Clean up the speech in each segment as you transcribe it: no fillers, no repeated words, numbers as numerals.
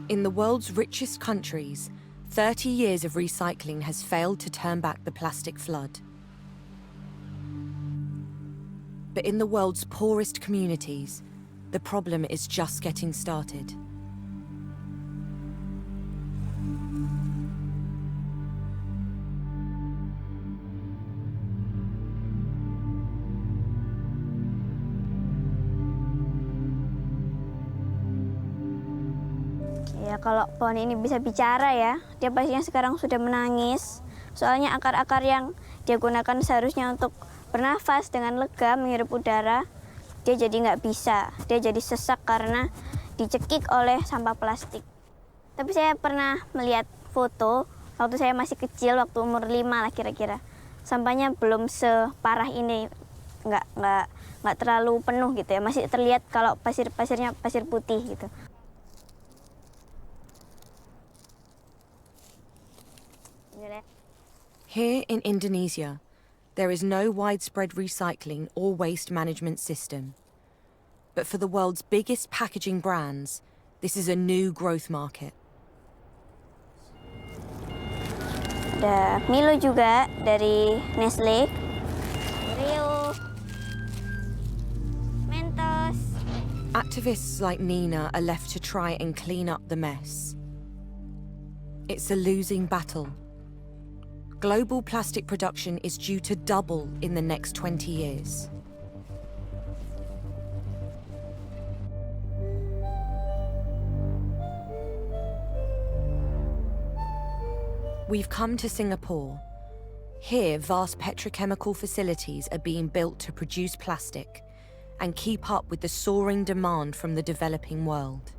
In the world's richest countries, 30 years of recycling has failed to turn back the plastic flood. But in the world's poorest communities, the problem is just getting started. Ya, kalau pohon ini bisa bicara ya, dia pastinya sekarang sudah menangis. Soalnya akar-akar yang dia gunakan seharusnya untuk bernafas dengan lega, menghirup udara, dia jadi nggak bisa. Dia jadi sesak karena dicekik oleh sampah plastik. Tapi saya pernah melihat foto waktu saya masih kecil, waktu umur 5 lah kira-kira. Sampahnya belum separah ini, nggak terlalu penuh gitu ya. Masih terlihat kalau pasirnya pasir putih gitu. Here in Indonesia, there is no widespread recycling or waste management system. But for the world's biggest packaging brands, this is a new growth market. Ada Milo juga dari Nestle, Oreo, Mentos. Activists like Nina are left to try and clean up the mess. It's a losing battle. Global plastic production is due to double in the next 20 years. We've come to Singapore. Here, vast petrochemical facilities are being built to produce plastic and keep up with the soaring demand from the developing world.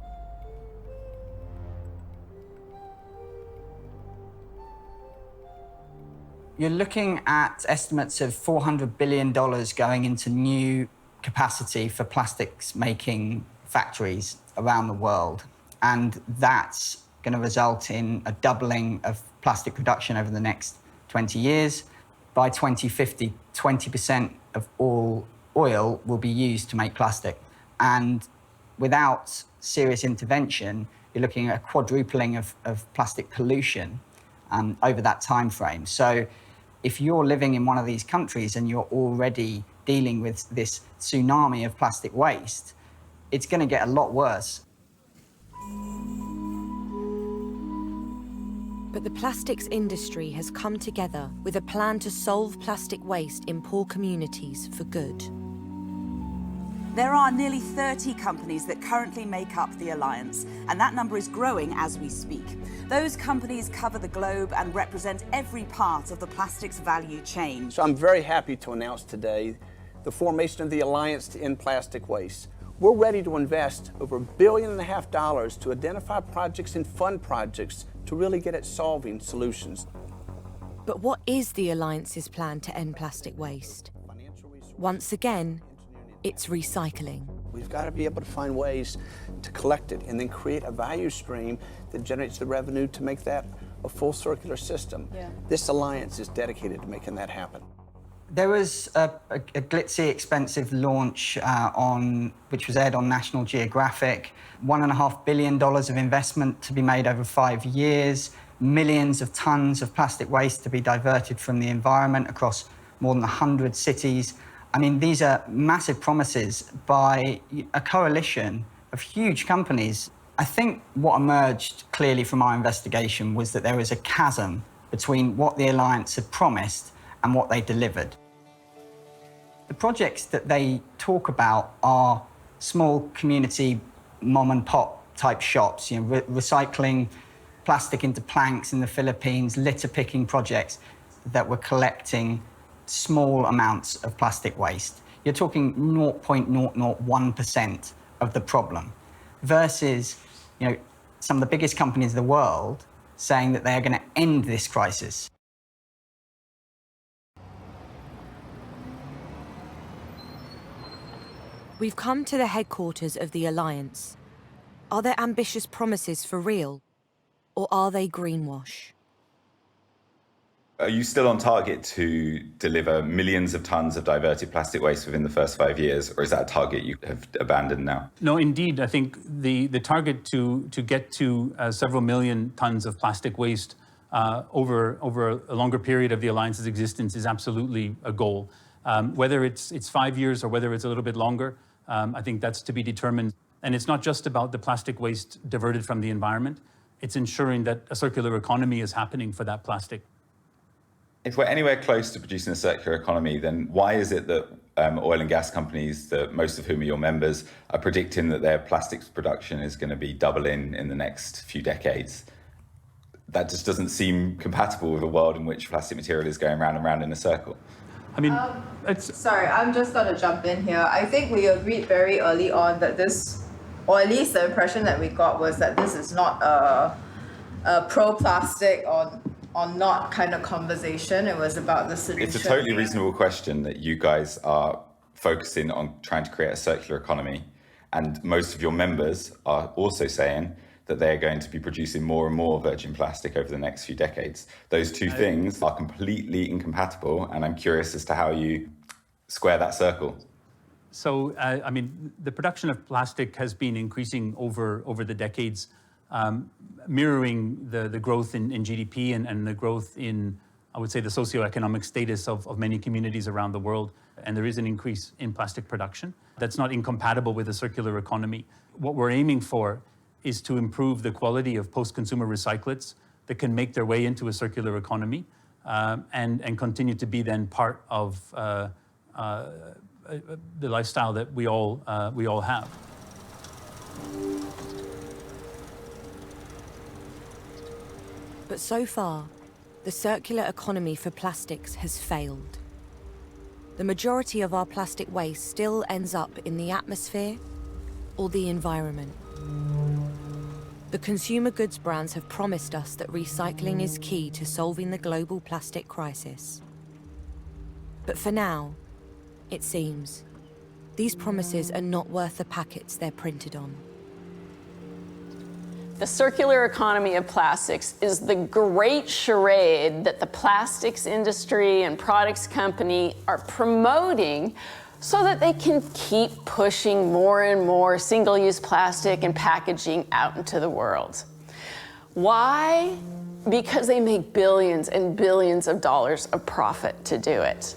You're looking at estimates of $400 billion going into new capacity for plastics making factories around the world. And that's going to result in a doubling of plastic production over the next 20 years. By 2050, 20% of all oil will be used to make plastic. And without serious intervention, you're looking at a quadrupling of plastic pollution over that time frame. So if you're living in one of these countries and you're already dealing with this tsunami of plastic waste, it's going to get a lot worse. But the plastics industry has come together with a plan to solve plastic waste in poor communities for good. There are nearly 30 companies that currently make up the Alliance, and that number is growing as we speak. Those companies cover the globe and represent every part of the plastics value chain. So I'm very happy to announce today the formation of the Alliance to End Plastic Waste. We're ready to invest over $1.5 billion to identify projects and fund projects to really get at solving solutions. But what is the Alliance's plan to end plastic waste? Once again, it's recycling. We've got to be able to find ways to collect it and then create a value stream that generates the revenue to make that a full circular system. Yeah. This alliance is dedicated to making that happen. There was a glitzy, expensive launch which was aired on National Geographic. $1.5 billion of investment to be made over 5 years, millions of tons of plastic waste to be diverted from the environment across more than 100 cities. I mean, these are massive promises by a coalition of huge companies. I think what emerged clearly from our investigation was that there was a chasm between what the Alliance had promised and what they delivered. The projects that they talk about are small community mom and pop type shops, recycling plastic into planks in the Philippines, litter picking projects that were collecting small amounts of plastic waste. You're talking 0.001% of the problem versus, some of the biggest companies in the world saying that they are going to end this crisis. We've come to the headquarters of the Alliance. Are their ambitious promises for real, or are they greenwash? Are you still on target to deliver millions of tons of diverted plastic waste within the first 5 years, or is that a target you have abandoned now? No, indeed. I think the target to get to several million tons of plastic waste over a longer period of the Alliance's existence is absolutely a goal. Whether it's 5 years or whether it's a little bit longer, I think that's to be determined. And it's not just about the plastic waste diverted from the environment. It's ensuring that a circular economy is happening for that plastic. If we're anywhere close to producing a circular economy, then why is it that oil and gas companies, most of whom are your members, are predicting that their plastics production is going to be doubling in the next few decades? That just doesn't seem compatible with a world in which plastic material is going round and round in a circle. I mean, Sorry, I'm just going to jump in here. I think we agreed very early on that this, or at least the impression that we got was that this is not a pro-plastic or not kind of conversation. It was about the solution. It's a totally reasonable question that you guys are focusing on trying to create a circular economy, and most of your members are also saying that they're going to be producing more and more virgin plastic over the next few decades. Those two things are completely incompatible, and I'm curious as to how you square that circle. So, I mean, the production of plastic has been increasing over the decades, mirroring the growth in GDP and the growth in, I would say, the socioeconomic status of many communities around the world. And there is an increase in plastic production that's not incompatible with a circular economy. What we're aiming for is to improve the quality of post-consumer recyclates that can make their way into a circular economy and continue to be then part of the lifestyle that we all have. But so far, the circular economy for plastics has failed. The majority of our plastic waste still ends up in the atmosphere or the environment. The consumer goods brands have promised us that recycling is key to solving the global plastic crisis. But for now, it seems, these promises are not worth the packets they're printed on. The circular economy of plastics is the great charade that the plastics industry and products company are promoting so that they can keep pushing more and more single-use plastic and packaging out into the world. Why? Because they make billions and billions of dollars of profit to do it.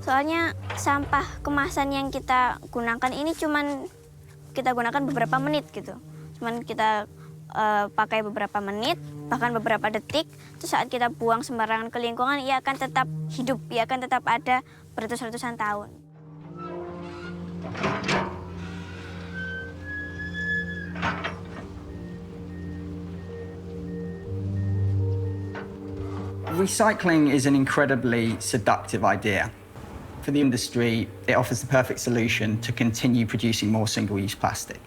Soalnya sampah kemasan yang kita gunakan ini cuman kita gunakan beberapa menit gitu. Cuman kita pakai beberapa menit, bahkan beberapa detik. Terus saat kita buang sembarangan ke lingkungan, ia akan tetap hidup, ia akan tetap ada beratus-ratusan tahun. Recycling is an incredibly seductive idea. For the industry, it offers the perfect solution to continue producing more single-use plastic.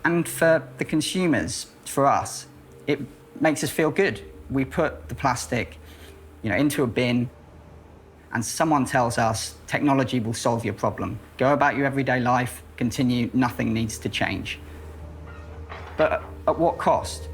And for the consumers, for us, it makes us feel good. We put the plastic, into a bin, and someone tells us technology will solve your problem. Go about your everyday life, continue, nothing needs to change. But at what cost?